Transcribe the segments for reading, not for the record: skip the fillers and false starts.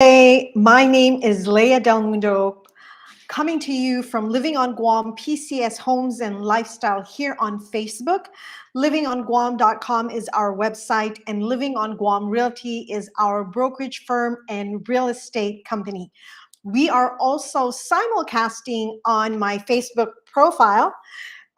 Hey, my name is Leah Del Mundo, coming to you from Living on Guam, PCS Homes and Lifestyle here on Facebook. LivingOnGuam.com is our website, and Living on Guam Realty is our brokerage firm and real estate company. We are also simulcasting on my Facebook profile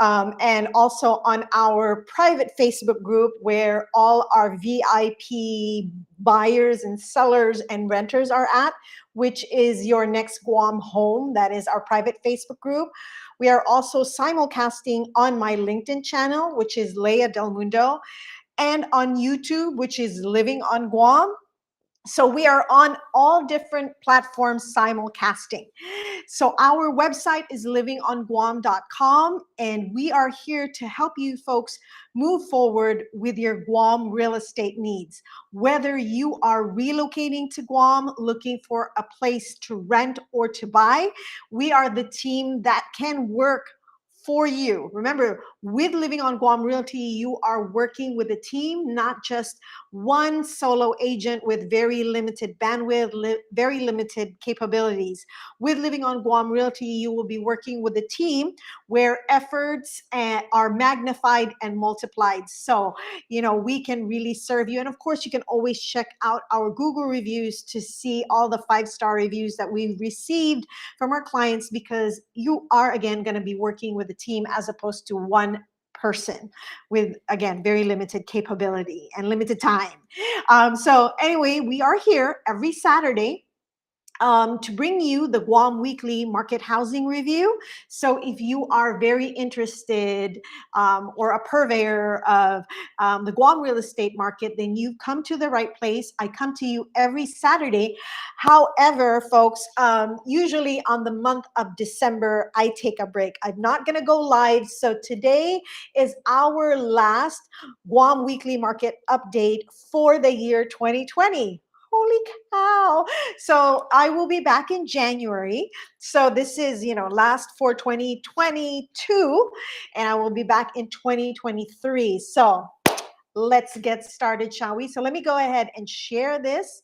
and also on our private Facebook group where all our VIP buyers and sellers and renters are at, which is Your Next Guam Home. That is our private Facebook group. We are also simulcasting on my LinkedIn channel, which is Leah Del Mundo, and on YouTube, which is Living on Guam. So we are on all different platforms simulcasting. So our website is livingonguam.com, and we are here to help you folks move forward with your Guam real estate needs. Whether you are relocating to Guam, looking for a place to rent or to buy, we are the team that can work for you. Remember, with Living on Guam Realty, you are working with a team, not just one solo agent with very limited bandwidth, very limited capabilities. With Living on Guam Realty, you will be working with a team where efforts are magnified and multiplied. So, we can really serve you. And of course, you can always check out our Google reviews to see all the 5-star reviews that we've received from our clients, because you are, again, going to be working with a team as opposed to one person with, again, very limited capability and limited time. So anyway, we are here every Saturday to bring you the Guam Weekly Market Housing Review. So if you are very interested or a purveyor of the Guam real estate market, then you've come to the right place. I come to you every Saturday. However, folks, usually on the month of December, I take a break. I'm not going to go live. So today is our last Guam Weekly Market update for the year 2020. Holy cow. So I will be back in January. So this is, last for 2022, and I will be back in 2023. So let's get started, shall we? So let me go ahead and share this.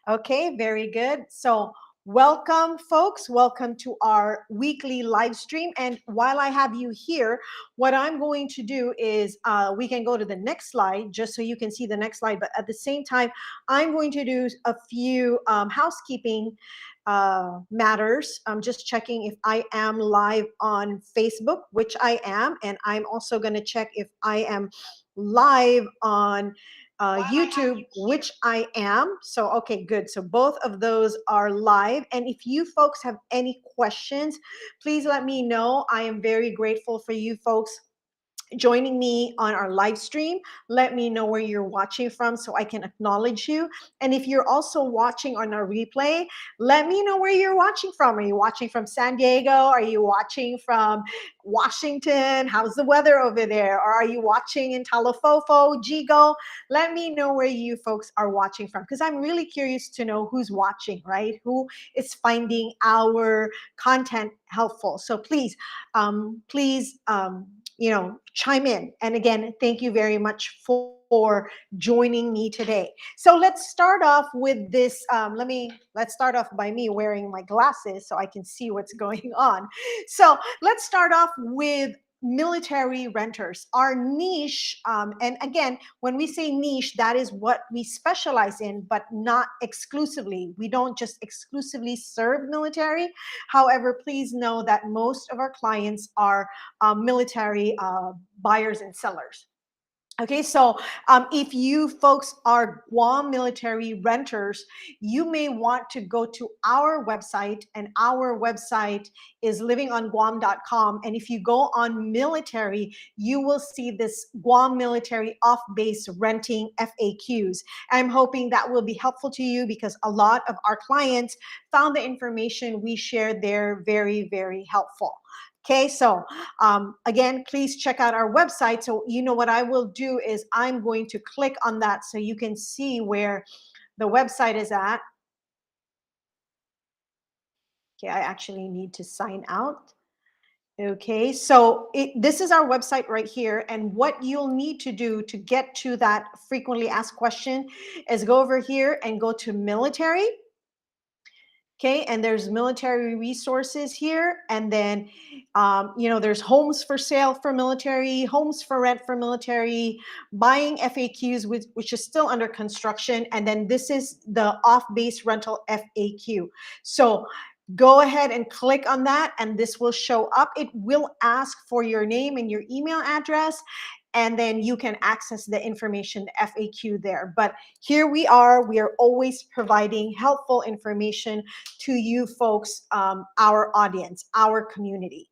Okay, very good. So welcome, folks. Welcome to our weekly live stream. And while I have you here, what I'm going to do is we can go to the next slide just so you can see the next slide. But at the same time, I'm going to do a few housekeeping matters. I'm just checking if I am live on Facebook, which I am. And I'm also going to check if I am live on YouTube, which I am. So, okay, good. So both of those are live. And if you folks have any questions, please let me know. I am very grateful for you folks joining me on our live stream. Let me know where you're watching from so I can acknowledge you. And if you're also watching on our replay, let me know where you're watching from. Are you watching from San Diego? Are you watching from Washington? How's the weather over there? Or are you watching in Talofofo, Jigo? Let me know where you folks are watching from, because I'm really curious to know who's watching, right? Who is finding our content helpful. So please, chime in. And again, thank you very much for joining me today. So let's start off with this. Let's start off by me wearing my glasses so I can see what's going on. So let's start off with military renters. Our niche, and again, when we say niche, that is what we specialize in, but not exclusively. We don't just exclusively serve military. However, please know that most of our clients are military buyers and sellers. Okay, so if you folks are Guam military renters, you may want to go to our website, and our website is livingonguam.com. And if you go on military, you will see this Guam military off-base renting FAQs. I'm hoping that will be helpful to you, because a lot of our clients found the information we shared there very, very helpful. Okay, so again, please check out our website. So what I will do is I'm going to click on that so you can see where the website is at. Okay, I actually need to sign out. Okay, so this is our website right here. And what you'll need to do to get to that frequently asked question is go over here and go to military. Okay, and there's military resources here, and then there's homes for sale for military, homes for rent for military, buying FAQs, which is still under construction, and then this is the off-base rental FAQ. So go ahead and click on that, and this will show up. It will ask for your name and your email address, and then you can access the information, the FAQ there. But here we are always providing helpful information to you folks, our audience, our community.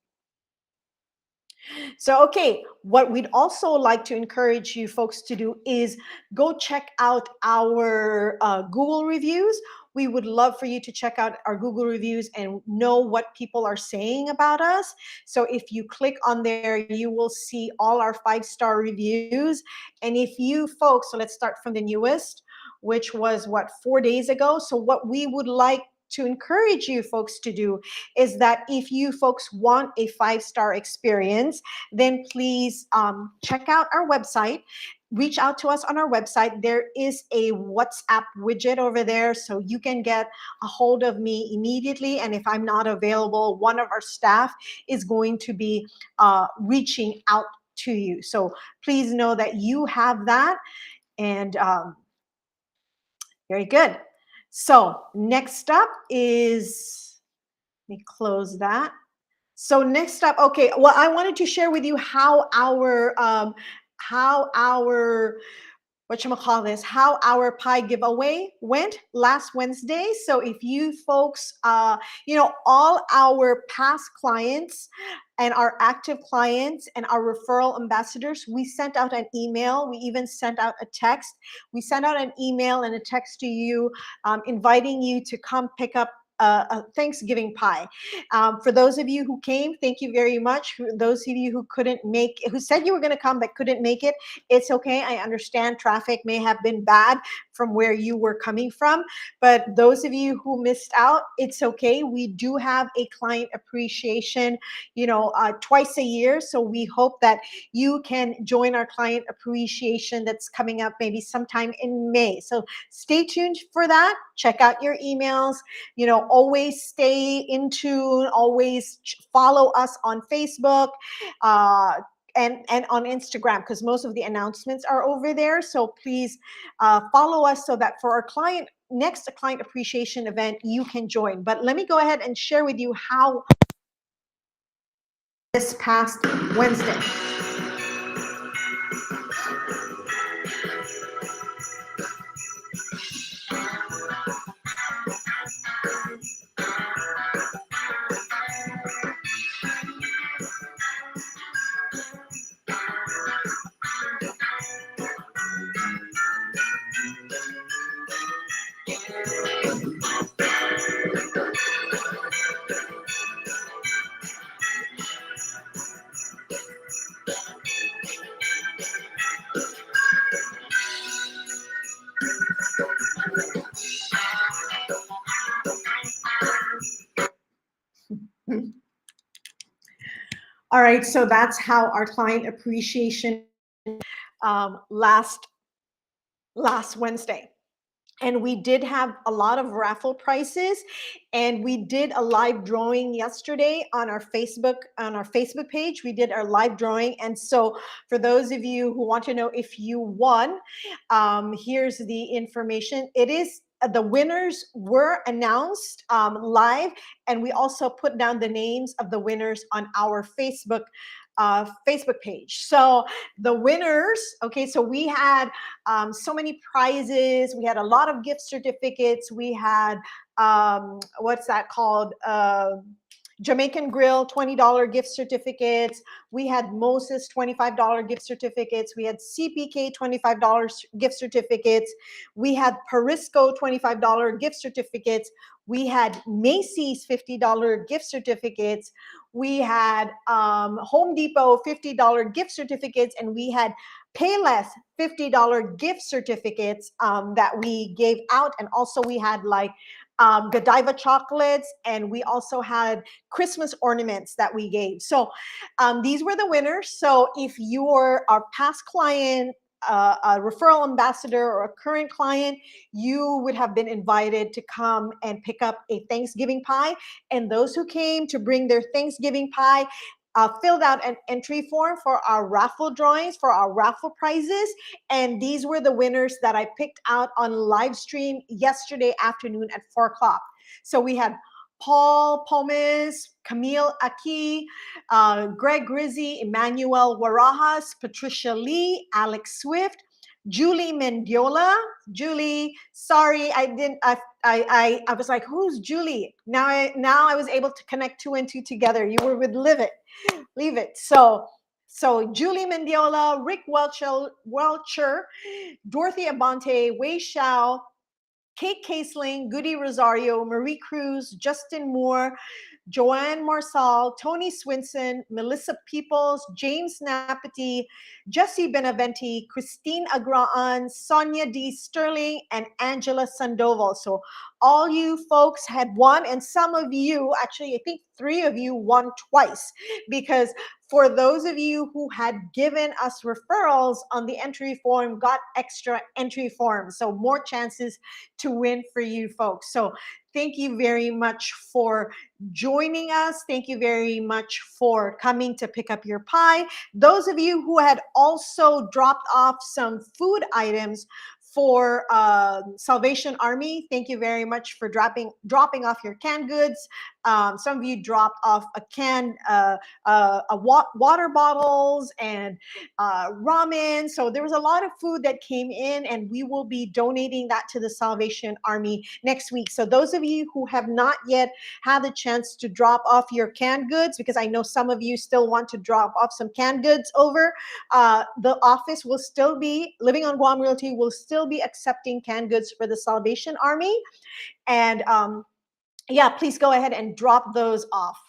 So, okay, what we'd also like to encourage you folks to do is go check out our Google reviews. We would love for you to check out our Google reviews and know what people are saying about us. So if you click on there, you will see all our 5-star reviews. And if you folks, so let's start from the newest, which was what, 4 days ago. So what we would like to encourage you folks to do is that if you folks want a 5-star experience, then please check out our website. Reach out to us on our website. There is a WhatsApp widget over there, so you can get a hold of me immediately. And if I'm not available, one of our staff is going to be reaching out to you. So please know that you have that. And very good. So next up is, let me close that. So next up, okay, well, I wanted to share with you how our how our pie giveaway went last Wednesday. So if you folks, all our past clients and our active clients and our referral ambassadors, we sent out an email. We even sent out a text. We sent out an email and a text to you, inviting you to come pick up a Thanksgiving pie. For those of you who came, thank you very much. For those of you who couldn't make, who said you were going to come but couldn't make it, it's okay. I understand traffic may have been bad from where you were coming from, but those of you who missed out, it's okay. We do have a client appreciation, twice a year. So we hope that you can join our client appreciation that's coming up maybe sometime in May. So stay tuned for that. Check out your emails. Always stay in tune, always follow us on Facebook and on Instagram, because most of the announcements are over there. So please follow us so that for our next client appreciation event, you can join. But let me go ahead and share with you how this past Wednesday. All right, so that's how our client appreciation last Wednesday. And we did have a lot of raffle prizes, and we did a live drawing yesterday on our Facebook page. We did our live drawing, and so for those of you who want to know if you won, here's the information. It is the winners were announced live, and we also put down the names of the winners on our Facebook page. So the winners, okay, so we had so many prizes. We had a lot of gift certificates. We had, what's that called? Jamaican Grill $20 gift certificates. We had Moses $25 gift certificates. We had CPK $25 gift certificates. We had Perisco $25 gift certificates. We had Macy's $50 gift certificates. We had Home Depot $50 gift certificates, and we had Payless $50 gift certificates that we gave out. And also we had like Godiva chocolates, and we also had Christmas ornaments that we gave. So these were the winners. So if you're our past client, a referral ambassador or a current client, you would have been invited to come and pick up a Thanksgiving pie. And those who came to bring their Thanksgiving pie filled out an entry form for our raffle drawings, for our raffle prizes. And these were the winners that I picked out on live stream yesterday afternoon at 4 o'clock. So we had Paul Pomes, Camille Aki, Greg Grizzy, Emmanuel Warajas, Patricia Lee, Alex Swift, Julie Mendiola. Julie, sorry, I didn't. I was like, who's Julie? Now I was able to connect 2 and 2 together. You were with Leave It. So Julie Mendiola, Rick Welcher, Dorothy Abante, Wei Shao, Kate Casling, Goody Rosario, Marie Cruz, Justin Moore, Joanne Marsal, Tony Swinson, Melissa Peoples, James Napati, Jesse Benaventi, Christine Agraan, Sonia D. Sterling, and Angela Sandoval. So all you folks had won, and some of you, actually, I think 3 of you won twice, because for those of you who had given us referrals on the entry form, got extra entry forms. So more chances to win for you folks. So thank you very much for joining us. Thank you very much for coming to pick up your pie. Those of you who had also dropped off some food items for Salvation Army, thank you very much for dropping off your canned goods. Some of you dropped off water bottles and ramen. So there was a lot of food that came in, and we will be donating that to the Salvation Army next week. So those of you who have not yet had the chance to drop off your canned goods, because I know some of you still want to drop off some canned goods over, the office will still be, Living on Guam Realty will still be accepting canned goods for the Salvation Army. And yeah, please go ahead and drop those off.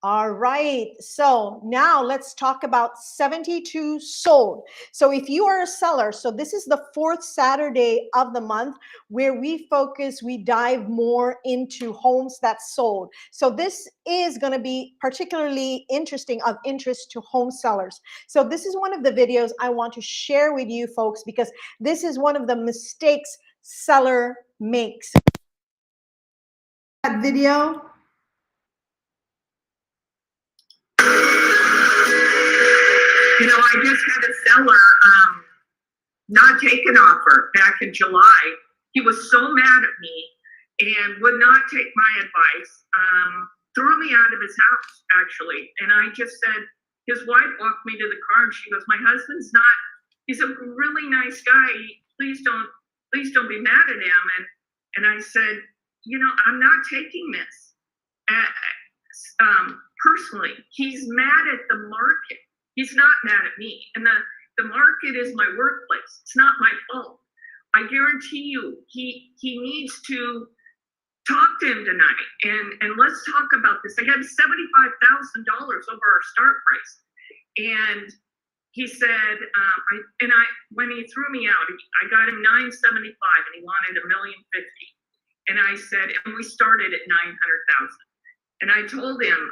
All right, so now let's talk about 72 sold. So if you are a seller, so this is the 4th Saturday of the month where we dive more into homes that sold. So this is going to be particularly of interest to home sellers. So this is one of the videos I want to share with you folks, because this is one of the mistakes seller makes. That video. You know, I just had a seller not take an offer back in July. He was so mad at me and would not take my advice, threw me out of his house, actually. And I just said, his wife walked me to the car and she goes, my husband's not, he's a really nice guy. Please don't be mad at him. And I said, you know, I'm not taking this. Personally, he's mad at the market. He's not mad at me. And the market is my workplace. It's not my fault. I guarantee you, he needs to talk to him tonight. And let's talk about this. I got $75,000 over our start price. And he said, when he threw me out, I got him $975 and he wanted $1,050,000. And I said, and we started at $900,000. And I told him,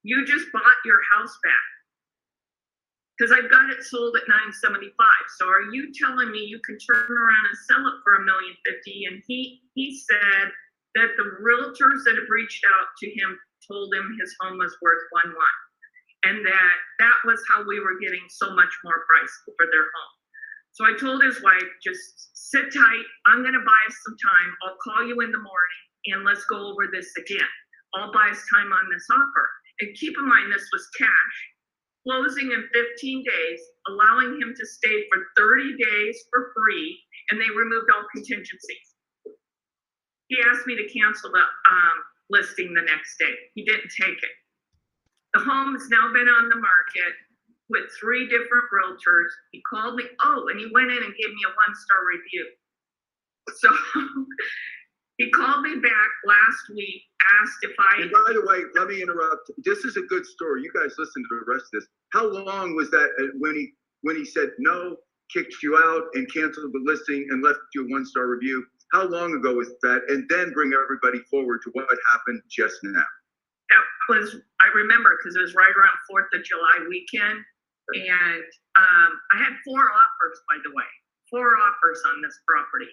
you just bought your house back, because I've got it sold at $975. So are you telling me you can turn around and sell it for $1,050,000? And he said that the realtors that have reached out to him told him his home was worth $1.1 million, and that was how we were getting so much more price for their home. So I told his wife, just sit tight. I'm going to buy us some time. I'll call you in the morning and let's go over this again. I'll buy us time on this offer. And keep in mind, this was cash, closing in 15 days, allowing him to stay for 30 days for free, and they removed all contingencies. He asked me to cancel the listing the next day. He didn't take it. The home has now been on the market with 3 different realtors. He called me, and he went in and gave me a 1-star review. So he called me back last week, asked if I... And by the way, let me interrupt. This is a good story. You guys listen to the rest of this. How long was that when he said no, kicked you out and canceled the listing and left you a 1-star review? How long ago was that? And then bring everybody forward to what happened just now. That was, I remember, because it was right around 4th of July weekend. And I had 4 offers, by the way, 4 offers on this property.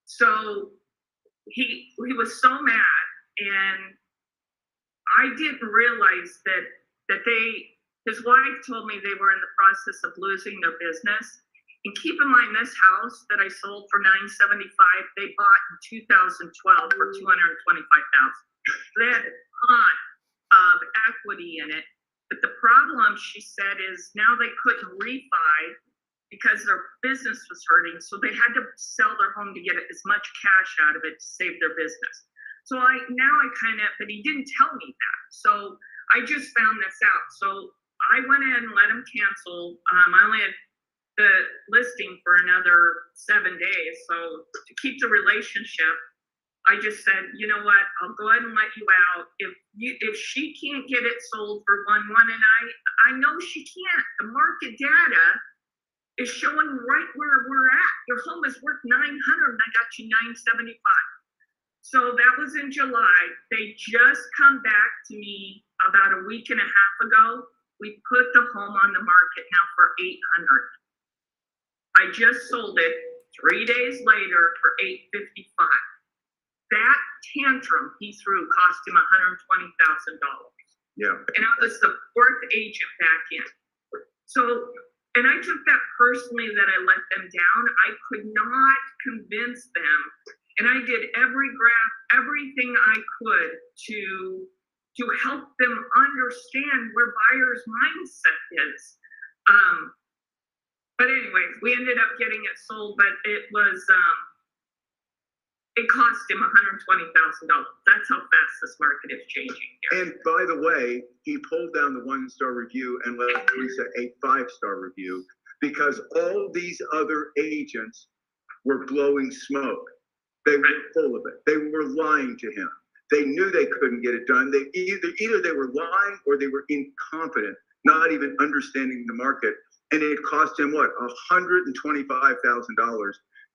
So he was so mad, and I didn't realize that his wife told me they were in the process of losing their business. And keep in mind, this house that I sold for $975, they bought in 2012 for $225,000. They had a ton of equity in it. But the problem, she said, is now they couldn't refi because their business was hurting. So they had to sell their home to get as much cash out of it to save their business. So but he didn't tell me that. So I just found this out. So I went in and let him cancel. I only had the listing for another 7 days. So to keep the relationship, I just said, you know what, I'll go ahead and let you out. If she can't get it sold for 1.1, and I know she can't. The market data is showing right where we're at. Your home is worth 900, and I got you 975. So that was in July. They just come back to me about a week and a half ago. We put the home on the market now for 800. I just sold it 3 days later for 855. That tantrum he threw cost him $120,000. Yeah. And I was the 4th agent back in. So, and I took that personally that I let them down. I could not convince them. And I did everything I could to help them understand where buyers' mindset is. But anyway, we ended up getting it sold, but it cost him $120,000. That's how fast this market is changing here. And by the way, he pulled down the 1-star review and left Teresa a 5-star review because all these other agents were blowing smoke. They were full of it. They were lying to him. They knew they couldn't get it done. They either they were lying or they were incompetent, not even understanding the market. And it cost him what, $125,000.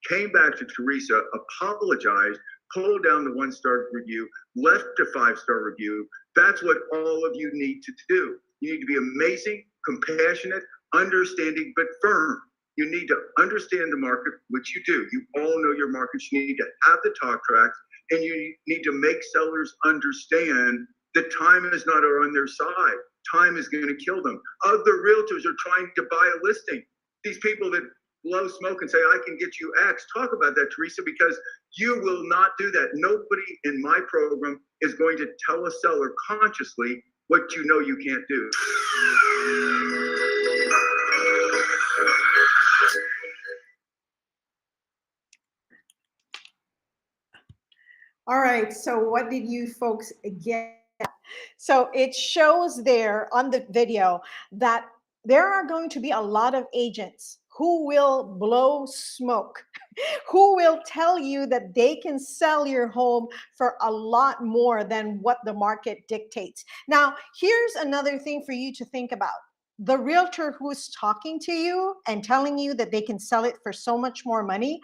Came back to Teresa, apologized, pulled down the 1-star review, left a 5-star review. That's what all of you need to do. You need to be amazing, compassionate, understanding, but firm. You need to understand the market, which you do. You all know your markets. You need to have the talk tracks, and you need to make sellers understand that time is not on their side. Time is going to kill them. Other realtors are trying to buy a listing. These people that blow smoke and say, I can get you X. Talk about that, Teresa, because you will not do that. Nobody in my program is going to tell a seller consciously what you know you can't do. All right, so what did you folks get? So it shows there on the video that there are going to be a lot of agents who will blow smoke, who will tell you that they can sell your home for a lot more than what the market dictates. Now, here's another thing for you to think about. The realtor who is talking to you and telling you that they can sell it for so much more money,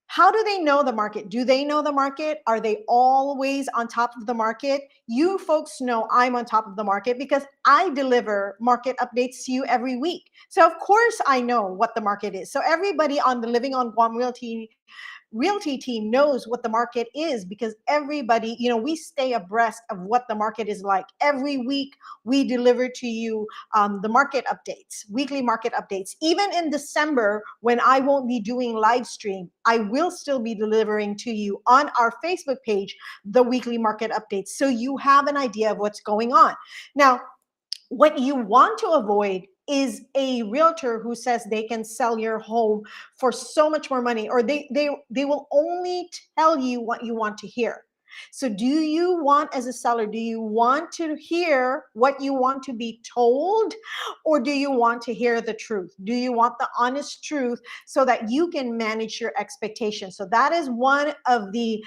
how do they know the market? Do they know the market? Are they always on top of the market? You folks know I'm on top of the market because I deliver market updates to you every week. So of course I know what the market is. So everybody on the Living on Guam Realty team knows what the market is because everybody, we stay abreast of what the market is like. Every week we deliver to you the market updates, weekly market updates. Even in December, when I won't be doing live stream, I will still be delivering to you on our Facebook page the weekly market updates, so you have an idea of what's going on. Now, what you want to avoid is a realtor who says they can sell your home for so much more money, or they will only tell you what you want to hear. So do you want, as a seller, do you want to hear what you want to be told, or do you want to hear the truth? Do you want the honest truth so that you can manage your expectations? So that is one of the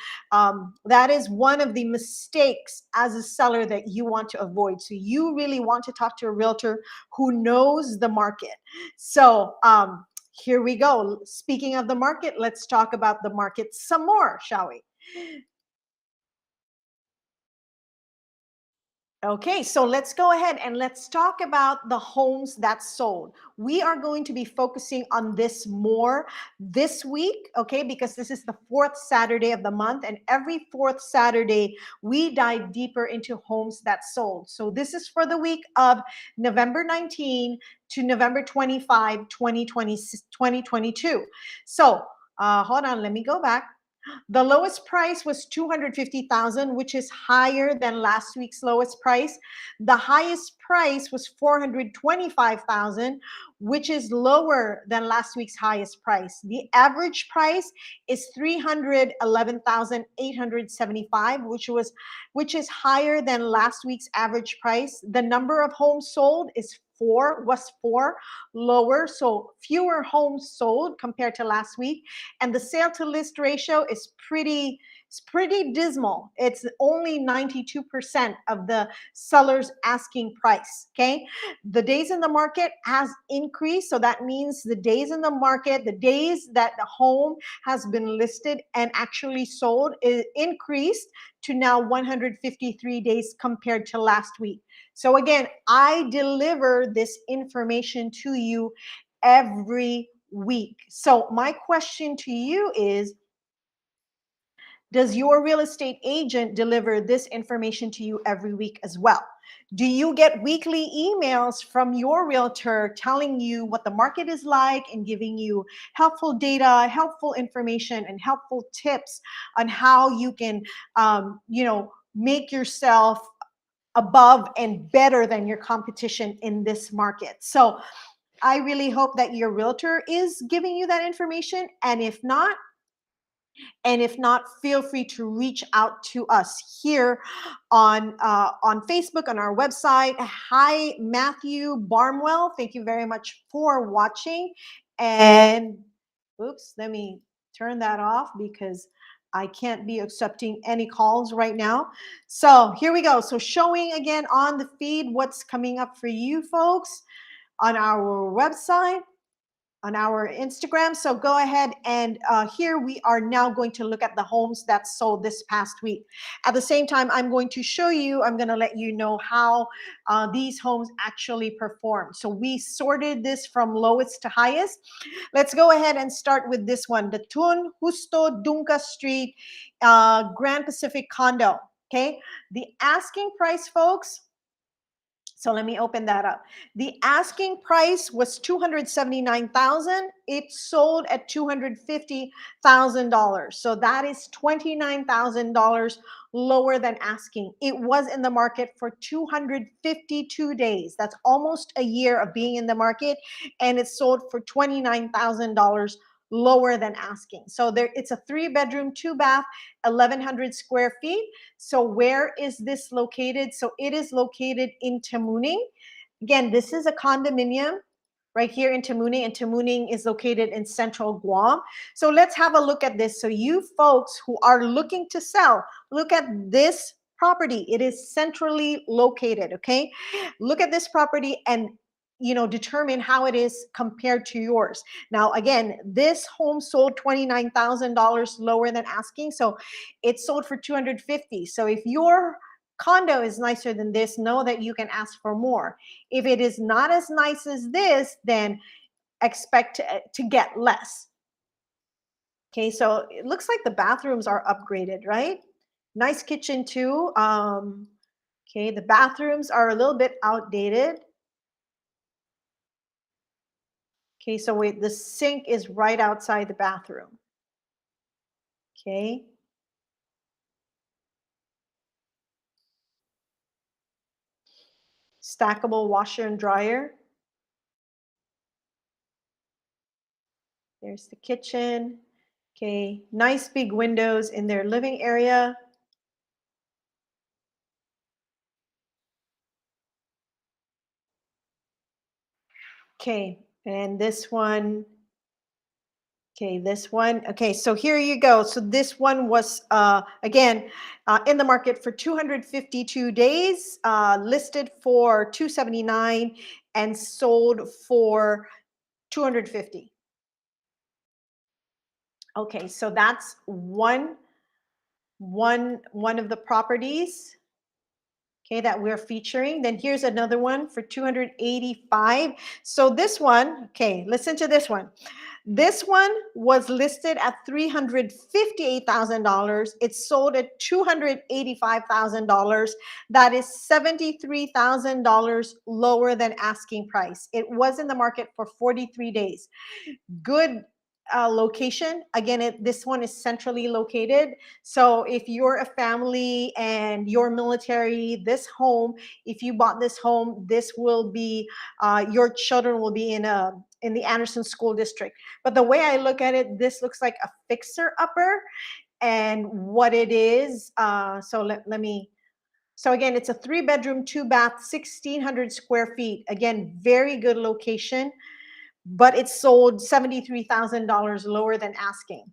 mistakes as a seller that you want to avoid. So you really want to talk to a realtor who knows the market. So here we go. Speaking of the market, let's talk about the market some more, shall we? Okay, so let's go ahead and let's talk about the homes that sold. We are going to be focusing on this more this week, okay, because this is the fourth Saturday of the month, and every fourth Saturday we dive deeper into homes that sold. So this is for the week of November 19 to November 25, 2022. So hold on, let me go back. The lowest price was 250,000, which is higher than last week's lowest price. The highest price was 425,000, which is lower than last week's highest price. The average price is 311,875, which is higher than last week's average price. The number of homes sold was four, lower, so fewer homes sold compared to last week. And the sale to list ratio is pretty dismal. It's only 92% of the seller's asking price. Okay, the days in the market has increased, so that means the days in the market, the days that the home has been listed and actually sold, is increased to now 153 days compared to last week. So again, I deliver this information to you every week. So my question to you is, does your real estate agent deliver this information to you every week as well? Do you get weekly emails from your realtor telling you what the market is like and giving you helpful data, helpful information, and helpful tips on how you can, make yourself above and better than your competition in this market? So I really hope that your realtor is giving you that information. And if not, feel free to reach out to us here on Facebook, on our website. Hi, Matthew Barnwell. Thank you very much for watching. And oops, let me turn that off because I can't be accepting any calls right now. So here we go. So showing again on the feed what's coming up for you folks on our website, on our Instagram. So go ahead and here we are now going to look at the homes that sold this past week. At the same time, I'm going to show you, I'm going to let you know how these homes actually perform. So we sorted this from lowest to highest. Let's go ahead and start with this one, the Tun Justo Dunca Street Grand Pacific condo. Okay, the asking price, folks. So let me open that up. The asking price was $279,000. It sold at $250,000. So that is $29,000 lower than asking. It was in the market for 252 days. That's almost a year of being in the market, and it sold for $29,000 lower than asking. So there, it's a 3-bedroom, 2-bath, 1,100 square feet. So where is this located? So it is located in Tamuning. Again, this is a condominium right here in Tamuning, and Tamuning is located in central Guam. So let's have a look at this. So you folks who are looking to sell, look at this property. It is centrally located, okay? Look at this property and determine how it is compared to yours. Now, again, this home sold $29,000 lower than asking, so it sold for $250,000. So if your condo is nicer than this, know that you can ask for more. If it is not as nice as this, then expect to get less. Okay, so it looks like the bathrooms are upgraded, right? Nice kitchen too. Okay, the bathrooms are a little bit outdated. Okay, so wait, the sink is right outside the bathroom. Okay. Stackable washer and dryer. There's the kitchen. Okay, nice big windows in their living area. Okay, and this one. Okay, this one. Okay, so here you go. So this one was, again, in the market for 252 days, listed for 279 and sold for 250. Okay, so that's one of the properties. okay, that we're featuring. Then here's another one for 285. So this one, okay, listen to this one. This one was listed at $358,000. It's sold at $285,000. That is $73,000 lower than asking price. It was in the market for 43 days. Good location. Again, this one is centrally located. So if you're a family and you're military, this home, if you bought this home, this will be, your children will be in the Anderson School District. But the way I look at it, this looks like a fixer-upper. And what it is, so let me, so again, it's a 3-bedroom, 2-bath, 1,600 square feet. Again, very good location, but it's sold $73,000 lower than asking.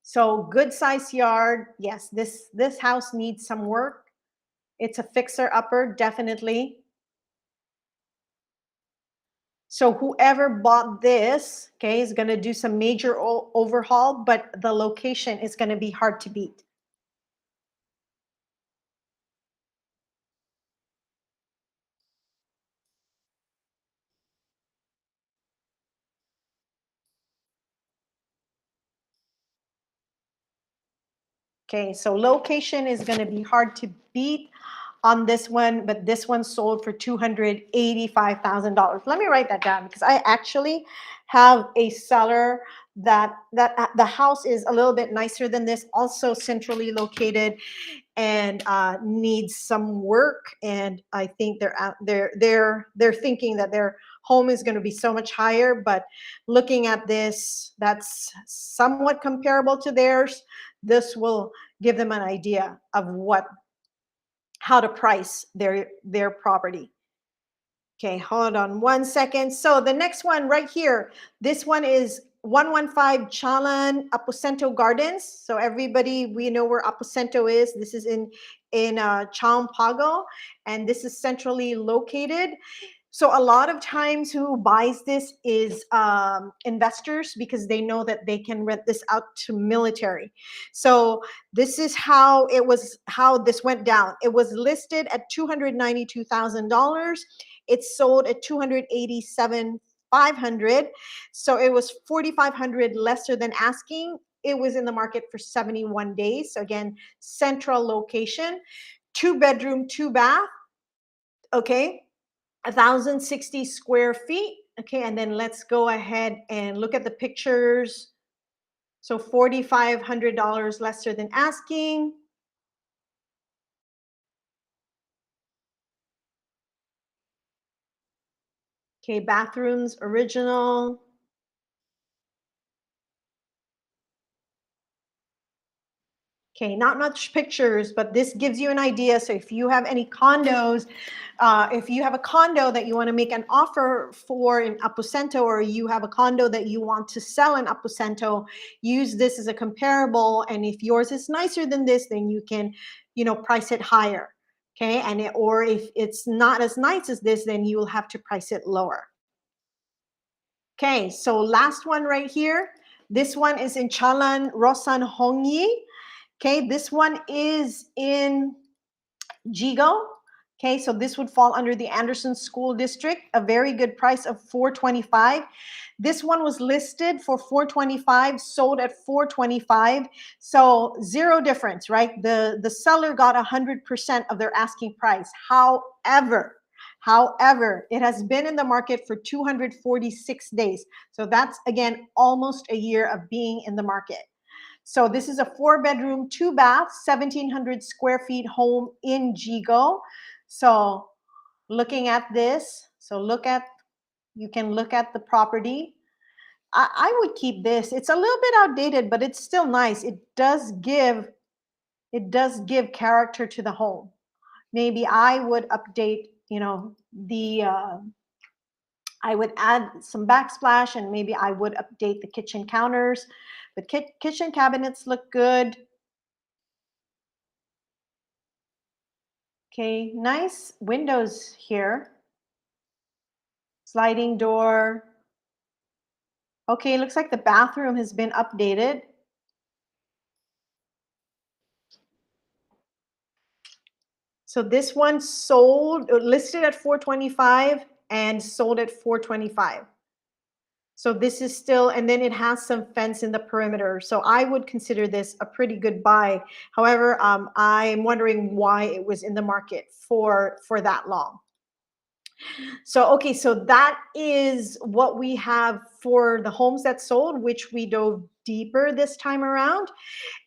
So good size yard. Yes, this house needs some work. It's a fixer-upper, definitely. So whoever bought this, okay, is going to do some major overhaul, but the location is going to be hard to beat. Okay, so location is going to be hard to beat on this one, but this one sold for $285,000. Let me write that down because I actually have a seller that the house is a little bit nicer than this, also centrally located, and needs some work. And I think they're thinking that their home is going to be so much higher, but looking at this, that's somewhat comparable to theirs. This will give them an idea of how to price their property. Okay, hold on one second. So the next one right here, this one is 115 Chalan Aposento Gardens. So everybody, we know where Aposento is. This is in Champago, and this is centrally located. So a lot of times who buys this is investors, because they know that they can rent this out to military. So this is how this went down. It was listed at $292,000. It sold at $287,500. So it was $4,500 lesser than asking. It was in the market for 71 days. So again, central location, 2-bedroom, 2-bath. Okay. 1,060 square feet. Okay, and then let's go ahead and look at the pictures. So $4,500 lesser than asking. Okay, bathrooms original. Okay, not much pictures, but this gives you an idea. So if you have any condos, if you have a condo that you want to make an offer for in Aposento, or you have a condo that you want to sell in Aposento, use this as a comparable. And if yours is nicer than this, then you can, price it higher. Okay, or if it's not as nice as this, then you will have to price it lower. Okay, so last one right here. This one is in Chalan Rosan Hongyi. Okay, this one is in Jigo. Okay, so this would fall under the Anderson School District, a very good price of $425,000. This one was listed for $425,000, sold at $425,000. So zero difference, right? The seller got 100% of their asking price. However, it has been in the market for 246 days. So that's, again, almost a year of being in the market. So this is a 4-bedroom, 2-bath, 1,700 square feet home in Jigo. So looking at this, you can look at the property. I would keep this. It's a little bit outdated, but it's still nice. It does give character to the home. Maybe I would update, I would add some backsplash, and maybe I would update the kitchen counters. But kitchen cabinets look good. Okay, nice windows here. Sliding door. Okay, looks like the bathroom has been updated. So this one sold, listed at 425 and sold at 425. So this is still, and then it has some fence in the perimeter. So I would consider this a pretty good buy. However, I'm wondering why it was in the market for that long. So, okay, so that is what we have for the homes that sold, which we dove deeper this time around.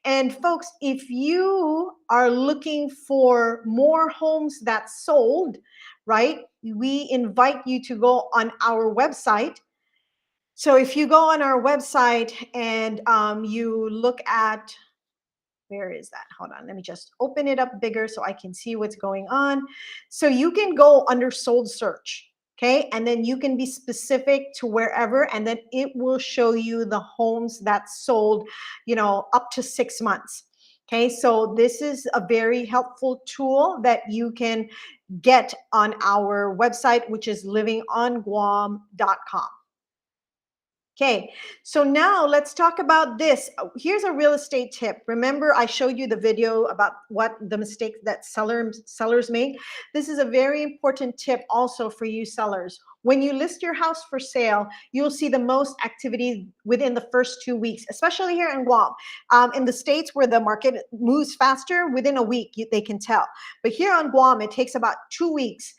And folks, if you are looking for more homes that sold, right, we invite you to go on our website. So if you go on our website and you look at, where is that? Hold on, let me just open it up bigger so I can see what's going on. So you can go under sold search, okay? And then you can be specific to wherever, and then it will show you the homes that sold, you know, up to 6 months. Okay, so this is a very helpful tool that you can get on our website, which is livingonguam.com. Okay, so now let's talk about this. Here's a real estate tip. Remember, I showed you the video about what the mistakes that sellers make. This is a very important tip also for you sellers. When you list your house for sale, you'll see the most activity within the first 2 weeks, especially here in Guam. In the States where the market moves faster, within a week, they can tell. But here on Guam, it takes about 2 weeks.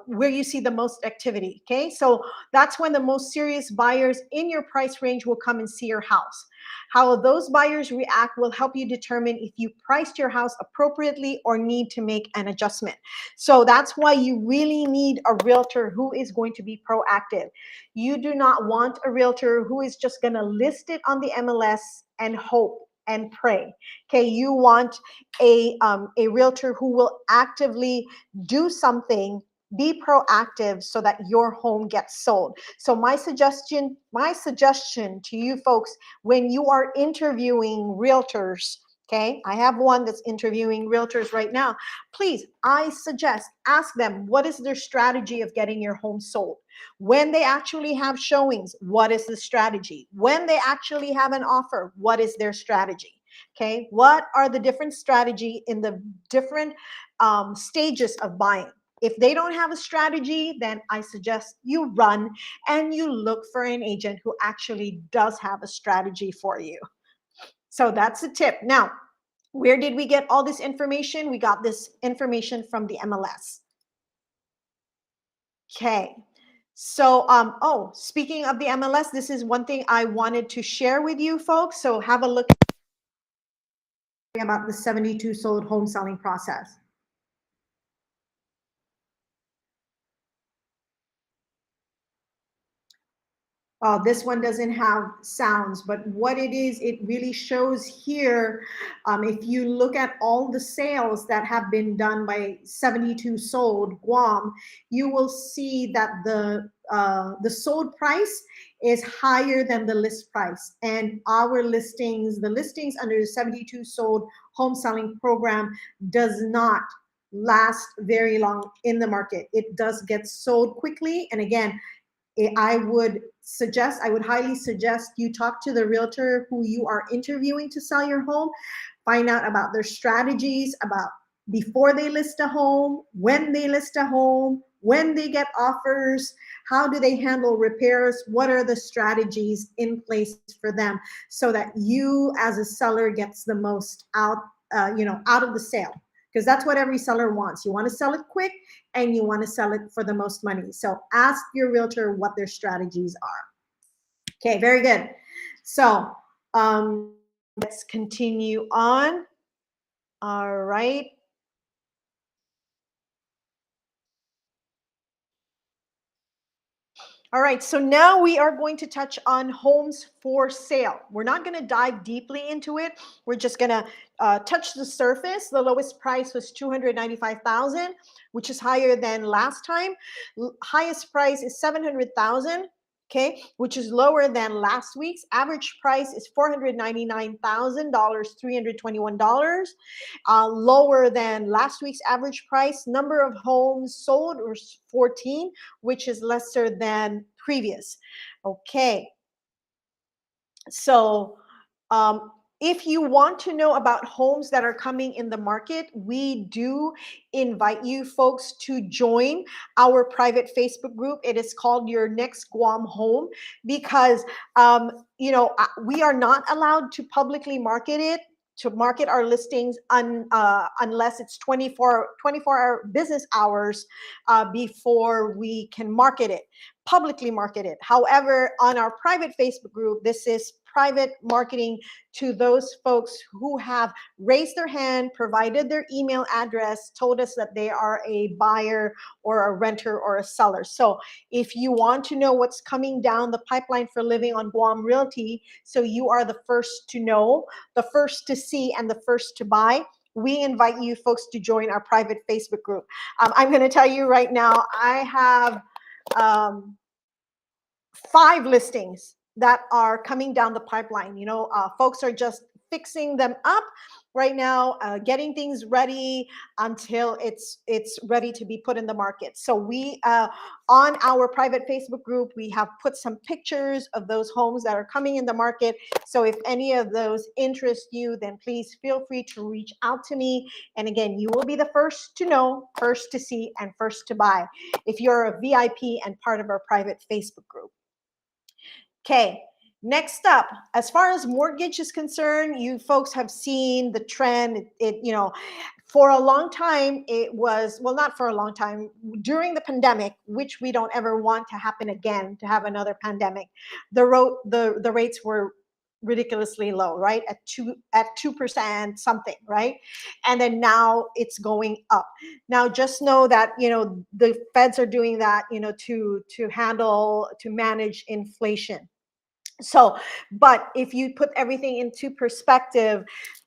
Where you see the most activity. Okay, so that's when the most serious buyers in your price range will come and see your house. How those buyers react will help you determine if you priced your house appropriately or need to make an adjustment. So that's why you really need a realtor who is going to be proactive. You do not want a realtor who is just going to list it on the MLS and hope and pray. Okay, you want a realtor who will actively do something, be proactive so that your home gets sold. So my suggestion to you folks, when you are interviewing realtors, okay, I have one that's interviewing realtors right now. Please, I suggest ask them, what is their strategy of getting your home sold? When they actually have showings, what is the strategy? When they actually have an offer, what is their strategy? Okay, what are the different strategy in the different stages of buying? If they don't have a strategy, then I suggest you run and you look for an agent who actually does have a strategy for you. So that's a tip. Now, where did we get all this information? We got this information from the MLS. Okay. So, oh, speaking of the MLS, this is one thing I wanted to share with you folks. So have a look about the 72 sold home selling process. This one doesn't have sounds, but what it is, it really shows here. If you look at all the sales that have been done by 72 sold Guam, you will see that the sold price is higher than the list price. And our listings, the listings under the 72 sold home selling program does not last very long in the market. It does get sold quickly. And again, I would highly suggest you talk to the realtor who you are interviewing to sell your home, find out about their strategies, about before they list a home, when they list a home, when they get offers, how do they handle repairs, what are the strategies in place for them so that you as a seller gets the most out of the sale. Because that's what every seller wants. You want to sell it quick and you want to sell it for the most money. So ask your realtor what their strategies are. Okay, very good. So let's continue on. All right. All right, so now we are going to touch on homes for sale. We're not going to dive deeply into it. We're just going to touch the surface. The lowest price was $295,000, which is higher than last time. Highest price is $700,000. Okay, which is lower than last week's. Average price is $499,000, $321. Lower than last week's average price. Number of homes sold was 14, which is lesser than previous. Okay, so If you want to know about homes that are coming in the market, we do invite you folks to join our private Facebook group. It is called Your Next Guam Home, because we are not allowed to publicly market it, to market our listings unless it's 24-hour business hours before we can publicly market it. However, on our private Facebook group, this is private marketing to those folks who have raised their hand, provided their email address, told us that they are a buyer or a renter or a seller. So if you want to know what's coming down the pipeline for living on Guam Realty, so you are the first to know, the first to see, and the first to buy, we invite you folks to join our private Facebook group. I'm going to tell you right now, I have 5 listings that are coming down the pipeline. Folks are just fixing them up right now, getting things ready until it's ready to be put in the market. So we on our private Facebook group, we have put some pictures of those homes that are coming in the market. So if any of those interest you, then please feel free to reach out to me. And again, you will be the first to know, first to see, and first to buy if you're a VIP and part of our private Facebook group. Okay, next up, as far as mortgage is concerned, you folks have seen the trend. For a long time, it was, well, not for a long time, during the pandemic, which we don't ever want to happen again, to have another pandemic, the rates were ridiculously low, right? At 2% something, right? And then now it's going up. Now just know that the feds are doing that to manage inflation. So, but if you put everything into perspective,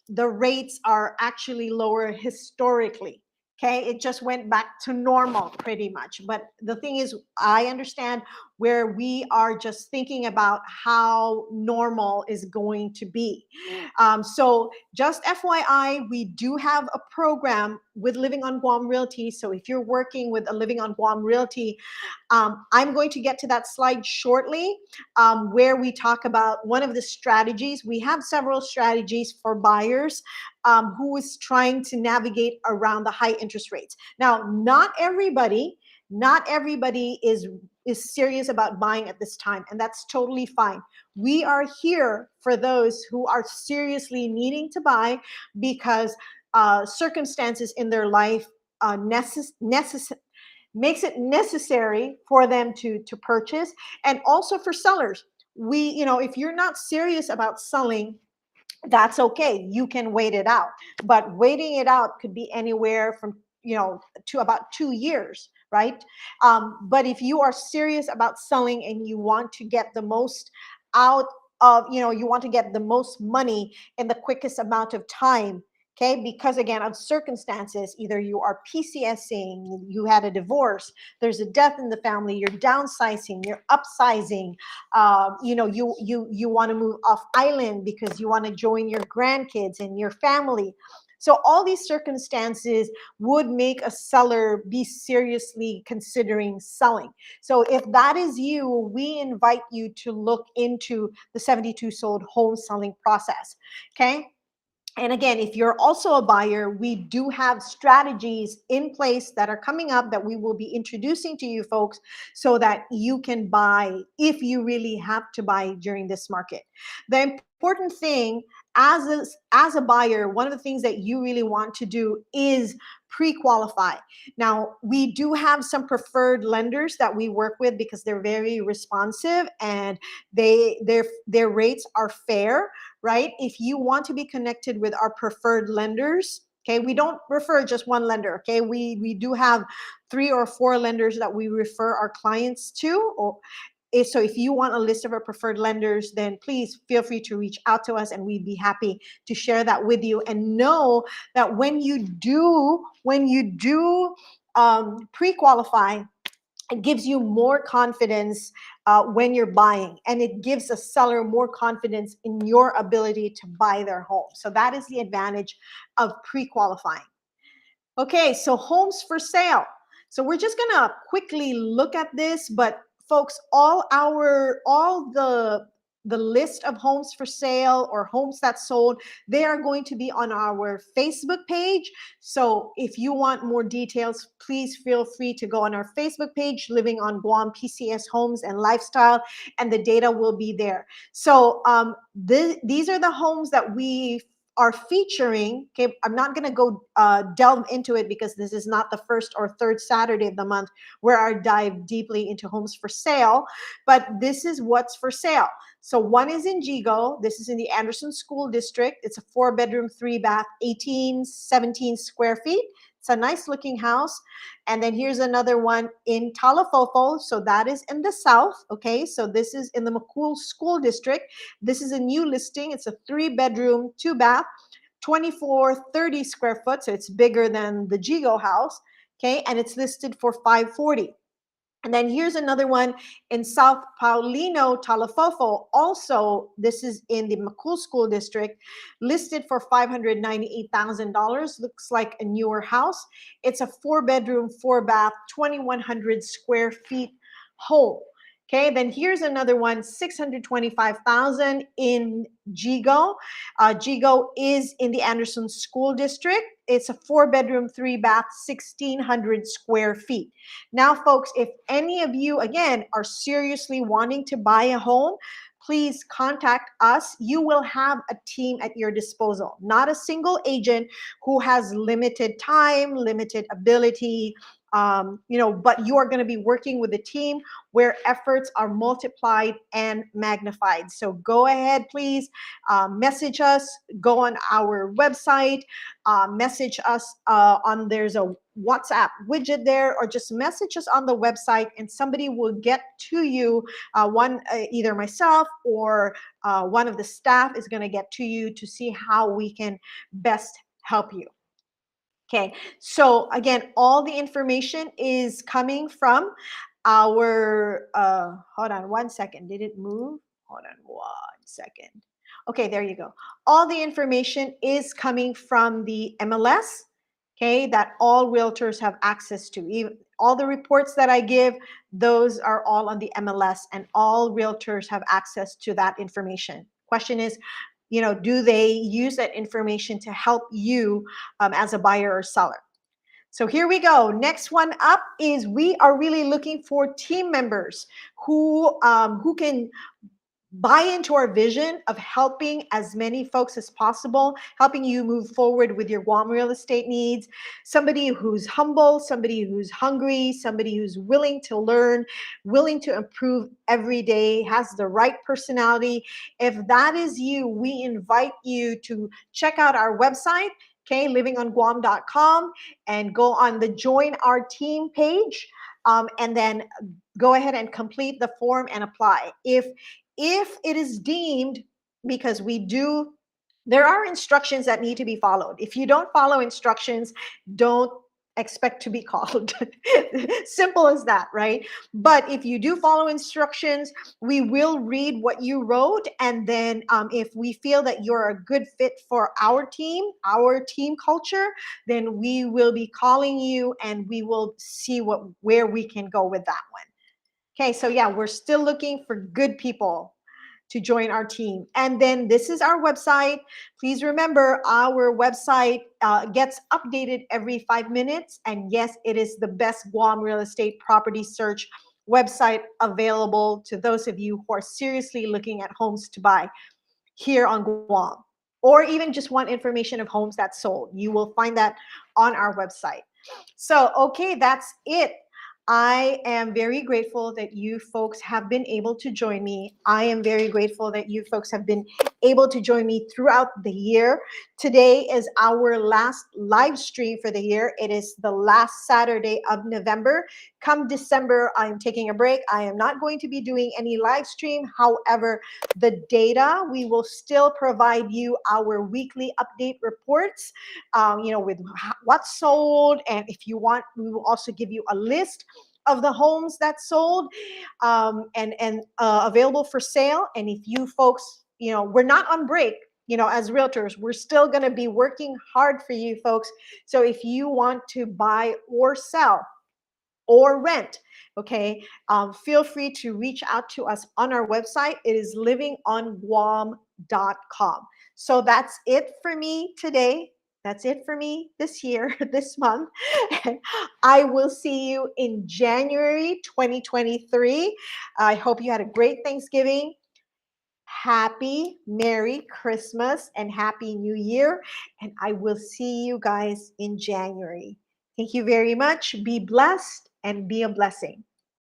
the rates are actually lower historically. Okay, it just went back to normal pretty much. But the thing is, I understand where we are just thinking about how normal is going to be. So just FYI, we do have a program with Living on Guam Realty. So if you're working with a Living on Guam Realty, I'm going to get to that slide shortly, where we talk about one of the strategies. We have several strategies for buyers who is trying to navigate around the high interest rates. Now, not everybody is serious about buying at this time, and that's totally fine. We are here for those who are seriously needing to buy because circumstances in their life makes it necessary for them to purchase. And also for sellers, if you're not serious about selling, that's okay. You can wait it out. But waiting it out could be anywhere from to about 2 years, right? But if you are serious about selling and you want to get the most out of, you want to get the most money in the quickest amount of time, okay, because again, of circumstances, either you are PCSing, you had a divorce, there's a death in the family, you're downsizing, you're upsizing, you want to move off island because you want to join your grandkids and your family. So all these circumstances would make a seller be seriously considering selling. So if that is you, we invite you to look into the 72 sold home selling process, okay? And again, if you're also a buyer, we do have strategies in place that are coming up that we will be introducing to you folks so that you can buy if you really have to buy during this market. The important thing as a buyer, one of the things that you really want to do is pre-qualify. Now, we do have some preferred lenders that we work with because they're very responsive and their rates are fair, right? If you want to be connected with our preferred lenders, okay, we don't refer just one lender, okay? We do have 3 or 4 lenders that we refer our clients to. So if you want a list of our preferred lenders, then please feel free to reach out to us and we'd be happy to share that with you. And know that when you do pre-qualify, it gives you more confidence when you're buying, and it gives a seller more confidence in your ability to buy their home. So that is the advantage of pre-qualifying. Okay, so homes for sale. So we're just gonna quickly look at this, but folks, all the the list of homes for sale or homes that sold, they are going to be on our Facebook page. So if you want more details, please feel free to go on our Facebook page, Living on Guam PCS Homes and Lifestyle, and the data will be there. So these are the homes that we are featuring. Okay, I'm not going to go delve into it because this is not the first or third Saturday of the month where I dive deeply into homes for sale, but this is what's for sale. So one is in Jigo. This is in the Anderson School District. It's a 4-bedroom, 3-bath, 17 square feet. It's a nice looking house. And then here's another one in Talafofo. So that is in the south. Okay, so this is in the McCool School District. This is a new listing. It's a 3-bedroom, 2-bath, 2430 square foot. So it's bigger than the Jigo house. Okay, and it's listed for $540,000. And then here's another one in South Paulino, Talafofo. Also, this is in the McCool School District, listed for $598,000. Looks like a newer house. It's a 4-bedroom, 4-bath, 2,100 square feet home. Okay, then here's another one, $625,000 in Jigo. Jigo is in the Anderson School District. It's a 4-bedroom, 3-bath, 1,600 square feet. Now, folks, if any of you, again, are seriously wanting to buy a home, please contact us. You will have a team at your disposal, not a single agent who has limited time, limited ability, but you are going to be working with a team where efforts are multiplied and magnified. So go ahead, please message us, go on our website, message us there's a WhatsApp widget there, or just message us on the website and somebody will get to you. Either myself or one of the staff is going to get to you to see how we can best help you. Okay, so again, all the information is coming from our, hold on one second, did it move? Hold on one second. Okay, there you go. All the information is coming from the MLS, okay, that all realtors have access to. Even all the reports that I give, those are all on the MLS and all realtors have access to that information. Question is, do they use that information to help you as a buyer or seller? So here we go. Next one up is we are really looking for team members who can buy into our vision of helping as many folks as possible, helping you move forward with your Guam real estate needs. Somebody who's humble, somebody who's hungry, somebody who's willing to learn, willing to improve every day, has the right personality. If that is you, we invite you to check out our website, okay, livingonguam.com, and go on the Join Our Team page, and then go ahead and complete the form and apply. If it is deemed, because there are instructions that need to be followed. If you don't follow instructions, don't expect to be called. Simple as that, right? But if you do follow instructions, we will read what you wrote. And then if we feel that you're a good fit for our team culture, then we will be calling you and we will see where we can go with that one. Okay, so yeah, we're still looking for good people to join our team. And then this is our website. Please remember, our website gets updated every 5 minutes. And yes, it is the best Guam real estate property search website available to those of you who are seriously looking at homes to buy here on Guam, or even just want information of homes that sold. You will find that on our website. So, okay, that's it. I am very grateful that you folks have been able to join me. I am very grateful that you folks have been able to join me throughout the year. Today is our last live stream for the year. It is the last Saturday of November. Come December, I'm taking a break. I am not going to be doing any live stream. However, the data, we will still provide you our weekly update reports, with what's sold. And if you want, we will also give you a list of the homes that sold and available for sale. And if you folks, we're not on break, as realtors, we're still going to be working hard for you folks. So if you want to buy or sell, or rent. Okay, feel free to reach out to us on our website. It is livingonguam.com. So that's it for me today. That's it for me this year, this month. I will see you in January 2023. I hope you had a great Thanksgiving. Happy Merry Christmas and Happy New Year. And I will see you guys in January. Thank you very much. Be blessed and be a blessing.